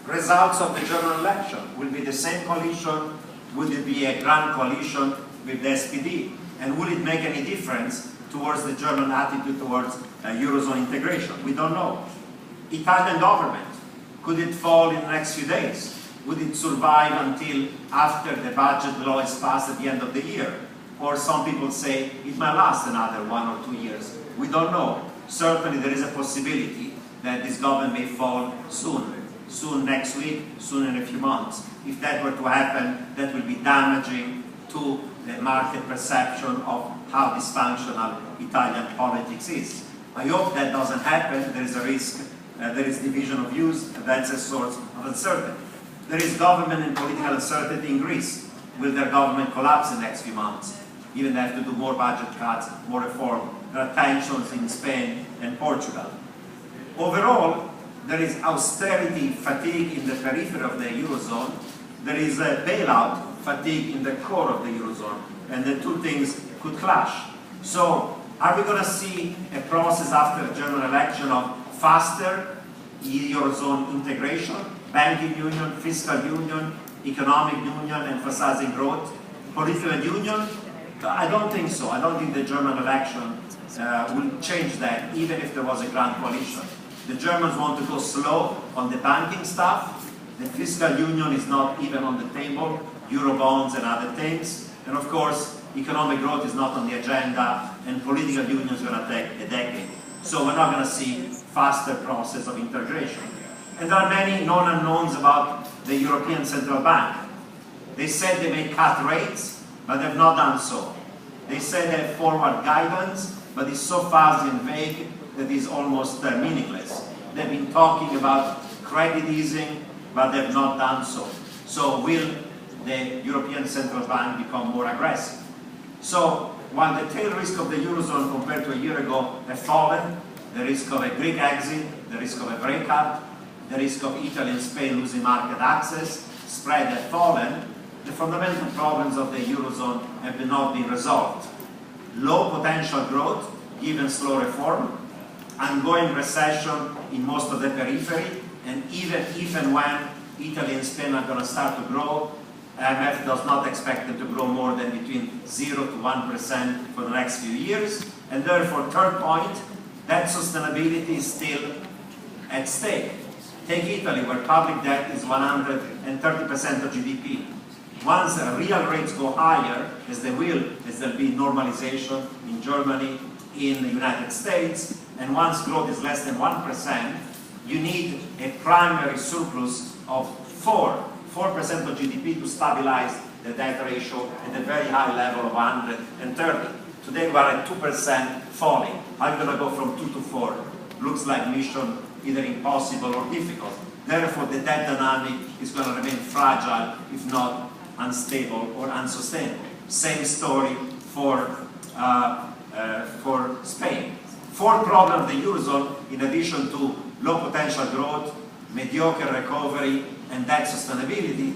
results of the German election. Will be the same coalition? Will it be a grand coalition with the SPD? And will it make any difference towards the German attitude towards Eurozone integration? We don't know. Italian government, could it fall in the next few days? Would it survive until after the budget law is passed at the end of the year? Or some people say it might last another 1 or 2 years. We don't know. Certainly there is a possibility that this government may fall soon. Soon next week, soon in a few months. If that were to happen, that will be damaging to the market perception of how dysfunctional Italian politics is. I hope that doesn't happen. There is a risk, there is division of views, and that's a source of uncertainty. There is government and political uncertainty in Greece. Will their government collapse in the next few months? Even they have to do more budget cuts, more reform. There are tensions in Spain and Portugal. Overall, there is austerity fatigue in the periphery of the Eurozone. There is a bailout fatigue in the core of the Eurozone. And the two things could clash. So, are we going to see a process after the German election of faster Eurozone integration, banking union, fiscal union, economic union, emphasizing growth, political union? I don't think so. I don't think the German election will change that, even if there was a grand coalition. The Germans want to go slow on the banking stuff. The fiscal union is not even on the table, Eurobonds and other things. And of course, economic growth is not on the agenda, and political union is going to take a decade. So we're not going to see faster process of integration. And there are many known unknowns about the European Central Bank. They said they may cut rates, but they've not done so. They said they have forward guidance, but it's so fuzzy and vague that is almost meaningless. They've been talking about credit easing, but they've not done so. So will the European Central Bank become more aggressive? So while the tail risk of the Eurozone compared to a year ago have fallen, the risk of a Greek exit, the risk of a breakup, the risk of Italy and Spain losing market access, spread have fallen, the fundamental problems of the Eurozone have not been resolved. Low potential growth, given slow reform, ongoing recession in most of the periphery, and even if and when Italy and Spain are going to start to grow, IMF does not expect them to grow more than between 0 to 1% for the next few years. And therefore, third point, debt sustainability is still at stake. Take Italy, where public debt is 130% of GDP. Once real rates go higher, as they will, as there'll be normalization in Germany, in the United States, and once growth is less than 1%, you need a primary surplus of 4% of GDP to stabilize the debt ratio at a very high level of 130. Today we are at 2% falling. How are you going to go from 2 to 4? Looks like mission either impossible or difficult. Therefore, the debt dynamic is going to remain fragile, if not unstable or unsustainable. Same story for Spain. Fourth problem of the Eurozone, in addition to low potential growth, mediocre recovery, and debt sustainability,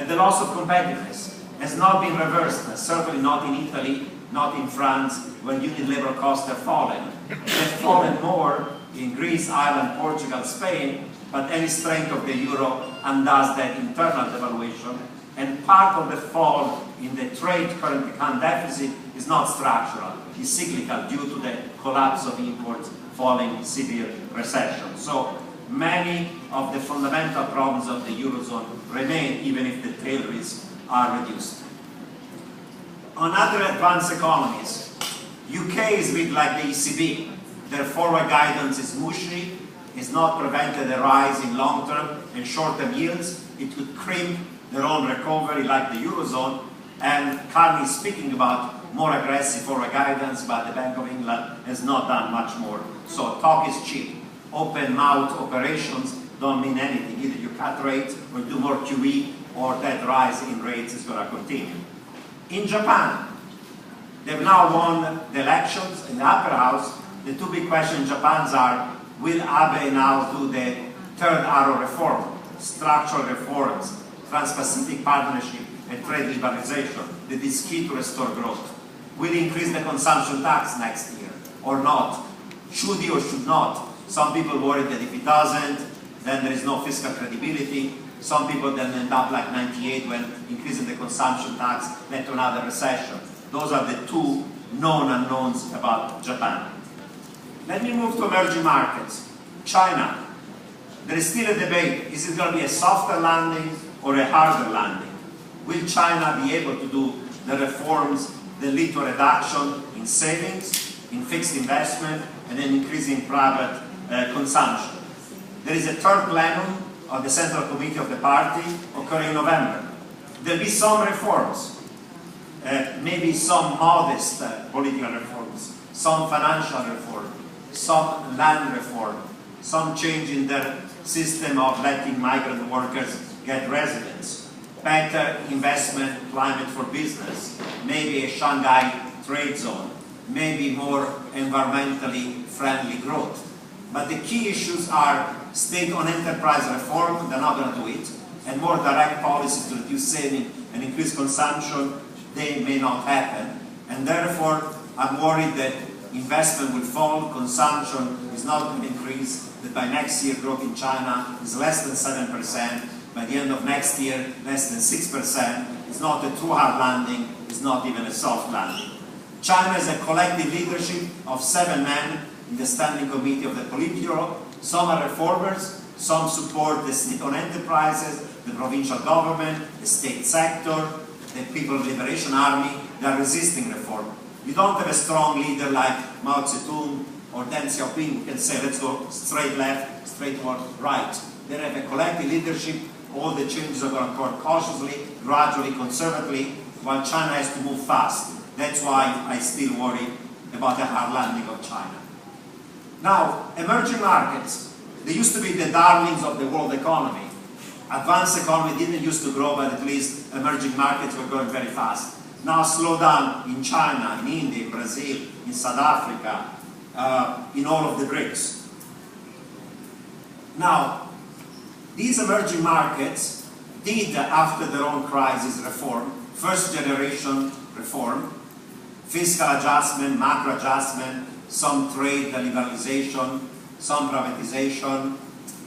the loss of competitiveness has not been reversed, certainly not in Italy, not in France, where unit labor costs have fallen. They've fallen more in Greece, Ireland, Portugal, Spain, but any strength of the euro undoes that internal devaluation, and part of the fall in the trade current account deficit is not structural, it's cyclical due to the collapse of imports following severe recession. So many of the fundamental problems of the Eurozone remain, even if the tail risks are reduced. On other advanced economies, UK is a bit like the ECB. Their forward guidance is mushy, it's not prevented a rise in long-term and short-term yields. It could crimp their own recovery like the Eurozone, and Carney is speaking about more aggressive forward guidance, but the Bank of England has not done much more. So talk is cheap. Open mouth operations don't mean anything. Either you cut rates or do more QE, or that rise in rates is going to continue. In Japan, they've now won the elections in the upper house. The two big questions in Japan are, will Abe now do the third arrow reform, structural reforms, Trans-Pacific Partnership, and trade liberalization that is key to restore growth? Will he increase the consumption tax next year or not? Should he or should not? Some people worry that if he doesn't, then there is no fiscal credibility. Some people then end up like 98 when increasing the consumption tax led to another recession. Those are the two known unknowns about Japan. Let me move to emerging markets. China. There is still a debate. Is it going to be a softer landing or a harder landing? Will China be able to do the reforms that lead to a reduction in savings, in fixed investment, and an increase in private consumption? There is a third plenum of the Central Committee of the party occurring in November. There will be some reforms, maybe some modest political reforms, some financial reform, some land reform, some change in the system of letting migrant workers get residence, better investment climate for business, maybe a Shanghai trade zone, maybe more environmentally friendly growth. But the key issues are state-owned enterprise reform, they're not going to do it, and more direct policies to reduce saving and increase consumption, they may not happen. And therefore, I'm worried that investment will fall, consumption is not going to increase, that by next year growth in China is less than 7%, by the end of next year less than 6%. It's not a true hard landing, it's not even a soft landing. China is a collective leadership of 7 men in the Standing Committee of the Politburo. Some are reformers, some support the state-owned enterprises, the provincial government, the state sector, the People's Liberation Army. They are resisting reform. You don't have a strong leader like Mao Zedong or Deng Xiaoping who can say, let's go straight left, straight right. They have a collective leadership. All the changes are going to occur cautiously, gradually, conservatively, while China has to move fast. That's why I still worry about the hard landing of China. Now, emerging markets, they used to be the darlings of the world economy. Advanced economy didn't used to grow, but at least emerging markets were growing very fast. Now slow down in China, in India, in Brazil, in South Africa, in all of the BRICS. Now, these emerging markets did, after their own crisis, reform, first generation reform, fiscal adjustment, macro adjustment, some trade liberalization, some privatization,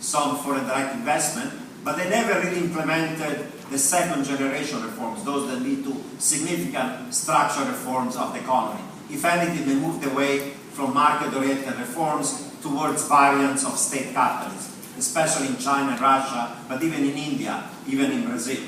some foreign direct investment, but they never really implemented the second generation reforms, those that lead to significant structural reforms of the economy. If anything, they moved away from market-oriented reforms towards variants of state capitalism, especially in China and Russia, but even in India, even in Brazil.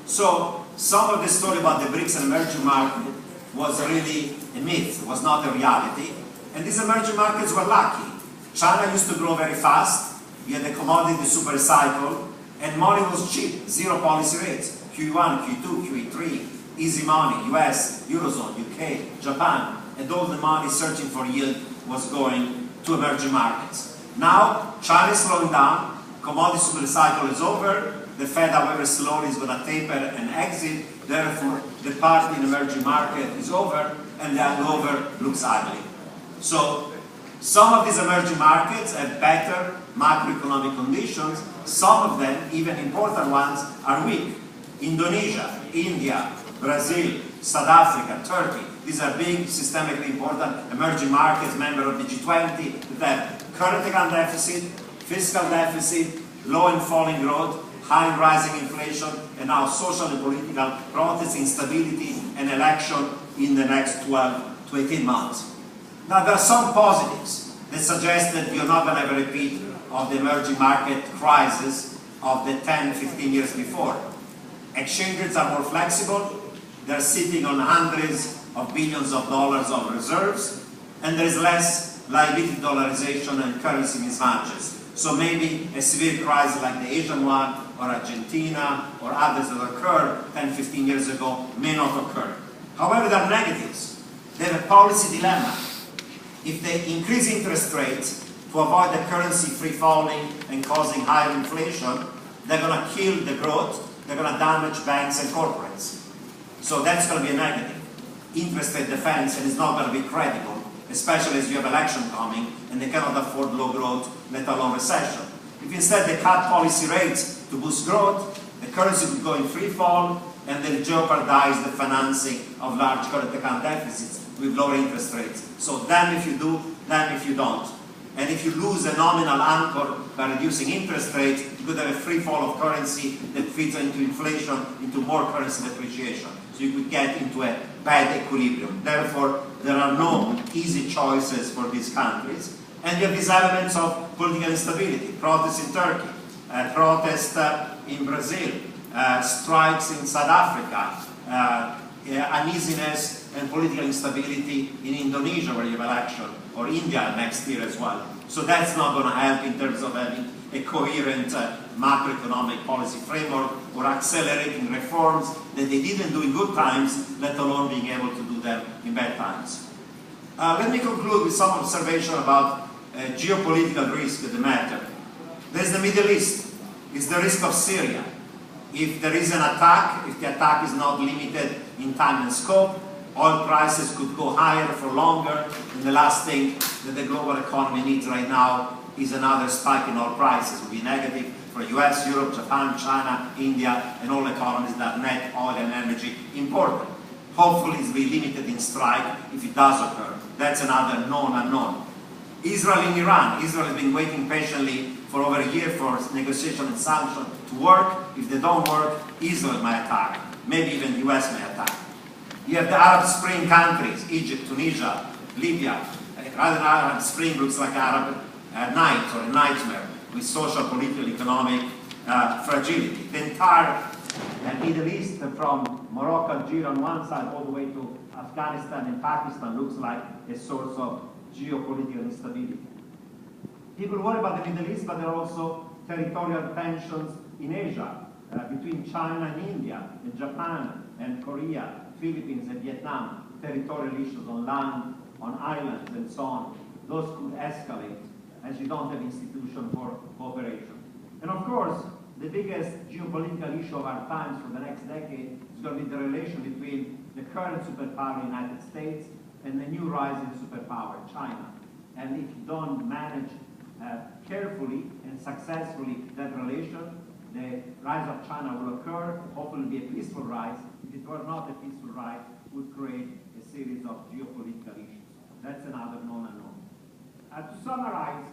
So some of the story about the BRICS and emerging market was really a myth, was not a reality. And these emerging markets were lucky. China used to grow very fast. We had the commodity super cycle, and money was cheap, zero policy rates. QE1, Q2, QE3, easy money, US, Eurozone, UK, Japan, and all the money searching for yield was going to emerging markets. Now, China is slowing down, commodity super cycle is over, the Fed, however slowly, is going to taper and exit, therefore the party in emerging market is over, and the hangover looks ugly. So, some of these emerging markets have better macroeconomic conditions, some of them, even important ones, are weak. Indonesia, India, Brazil, South Africa, Turkey, these are big, systemically important emerging markets, members of the G20, that have current account deficit, fiscal deficit, low and falling growth, high and rising inflation, and now social and political protests, instability, and election in the next 12 to 18 months. Now, there are some positives that suggest that you're not going to have a repeat of the emerging market crisis of the 10, 15 years before. Exchange rates are more flexible, they're sitting on hundreds of billions of dollars of reserves, and there's less liability dollarization and currency mismatches. So maybe a severe crisis like the Asian one, or Argentina, or others that occurred 10, 15 years ago may not occur. However, there are negatives. They have a policy dilemma. If they increase interest rates to avoid the currency free falling and causing higher inflation, they're going to kill the growth, they're going to damage banks and corporates. So that's going to be a negative. Interest rate defense, and it's not going to be credible, especially as you have election coming and they cannot afford low growth, let alone recession. If instead they cut policy rates to boost growth, the currency would go in free fall and then jeopardize the financing of large current account deficits with lower interest rates. So damn if you do, damn if you don't. And if you lose a nominal anchor by reducing interest rates, you could have a free fall of currency that feeds into inflation, into more currency depreciation. So you could get into a bad equilibrium. Therefore, there are no easy choices for these countries. And you have these elements of political instability, protests in Turkey, protests in Brazil, strikes in South Africa, uneasiness and political instability in Indonesia where you have election, or India next year as well. So that's not going to help in terms of having a coherent macroeconomic policy framework or accelerating reforms that they didn't do in good times, let alone being able to do them in bad times. Let me conclude with some observation about geopolitical risk of the matter. There's the Middle East. It's the risk of Syria. If there is an attack, if the attack is not limited in time and scope, oil prices could go higher for longer, and the last thing that the global economy needs right now is another spike in oil prices. It will be negative for US, Europe, Japan, China, India, and all economies that net oil and energy important. Hopefully it will be limited in strike if it does occur. That's another known unknown. Israel and Iran. Israel has been waiting patiently for over a year for negotiation and sanction to work. If they don't work, Israel may attack. Maybe even the US may attack. You have the Arab Spring countries, Egypt, Tunisia, Libya. Rather than Arab Spring looks like Arab night or a nightmare with social, political, economic fragility. The entire Middle East from Morocco, Algeria on one side all the way to Afghanistan and Pakistan looks like a source of geopolitical instability. People worry about the Middle East, but there are also territorial tensions in Asia between China and India, and Japan and Korea, Philippines and Vietnam, territorial issues on land, on islands, and so on. Those could escalate as you don't have institution for cooperation. And of course, the biggest geopolitical issue of our times for the next decade is going to be the relation between the current superpower, United States, and the new rising superpower, China. And if you don't manage carefully and successfully that relation, the rise of China will occur, hopefully be a peaceful rise. If it were not a peaceful rise, it would create a series of geopolitical issues. That's another known unknown. To summarize,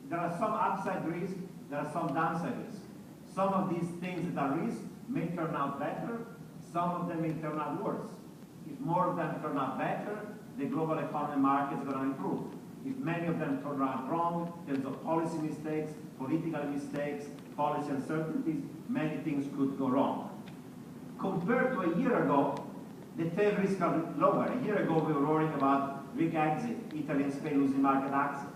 there are some upside risks, there are some downside risks. Some of these things that are risks may turn out better, some of them may turn out worse. If more of them turn out better, the global economy market is going to improve. If many of them turn out wrong, in terms of policy mistakes, political mistakes, policy uncertainties, many things could go wrong. Compared to a year ago, the tail risks are lower. A year ago, we were worrying about Greek exit, Italy and Spain losing market access.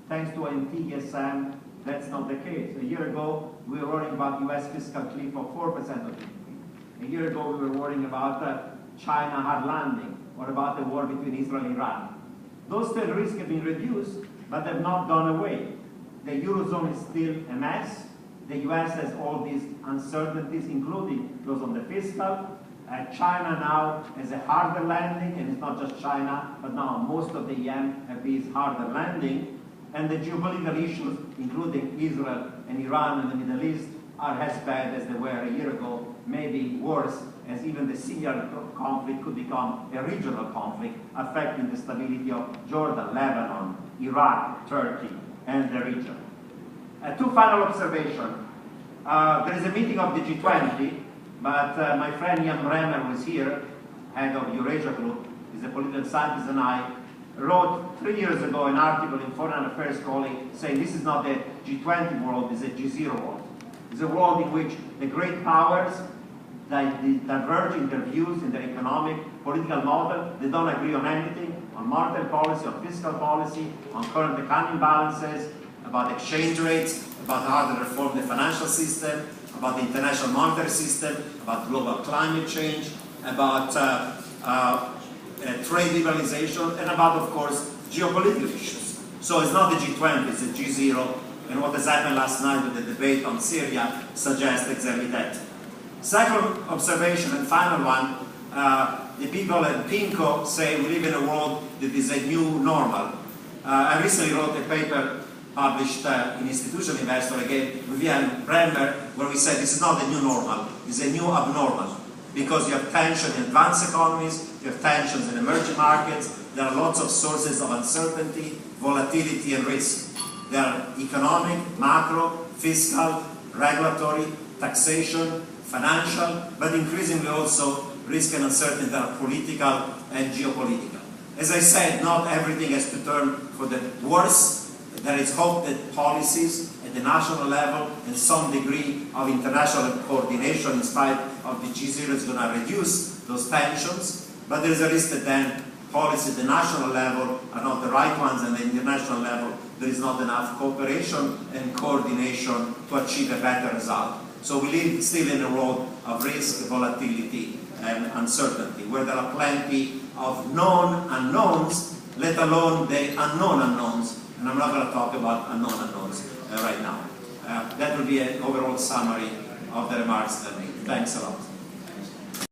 Thanks to OMT, ESM, that's not the case. A year ago, we were worrying about US fiscal cliff of 4% of GDP. A year ago, we were worrying about China hard landing, or about the war between Israel and Iran. Those tail risks have been reduced, but have not gone away. The Eurozone is still a mess. The US has all these uncertainties, including those on the fiscal. China now has a harder landing, and it's not just China, but now most of the EM have these harder landing. And the geopolitical issues, including Israel and Iran and the Middle East, are as bad as they were a year ago, maybe worse, as even the Syrian conflict could become a regional conflict, affecting the stability of Jordan, Lebanon, Iraq, Turkey, and the region. Two final observations. There is a meeting of the G20, but my friend Ian Bremmer, who is here, head of Eurasia Group, is a political scientist, and I wrote 3 years ago an article in Foreign Affairs calling, saying this is not a G20 world, it's a G0 world. It's a world in which the great powers diverge in their views, in their economic, political model. They don't agree on anything, on monetary policy, on fiscal policy, on current account imbalances, about exchange rates, about how to reform the financial system, about the international monetary system, about global climate change, about trade liberalization, and about, of course, geopolitical issues. So it's not the G20, it's the G0, and what has happened last night with the debate on Syria suggests exactly that. Second observation and final one, the people at PINCO say we live in a world that is a new normal. I recently wrote a paper published in Institutional Investor again with Ian Bremmer, where we said this is not the new normal, it's a new abnormal. Because you have tension in advanced economies, you have tensions in emerging markets, there are lots of sources of uncertainty, volatility, and risk. There are economic, macro, fiscal, regulatory, taxation, financial, but increasingly also risk and uncertainty that are political and geopolitical. As I said, not everything has to turn for the worse. There is hope that policies at the national level and some degree of international coordination in spite of the G0 is going to reduce those tensions, but there is a risk that then policies at the national level are not the right ones, and at the international level there is not enough cooperation and coordination to achieve a better result. So we live still in a world of risk, volatility, and uncertainty, where there are plenty of known unknowns, let alone the unknown unknowns. And I'm not going to talk about unknown unknowns right now. That will be an overall summary of the remarks that I made. Thanks a lot.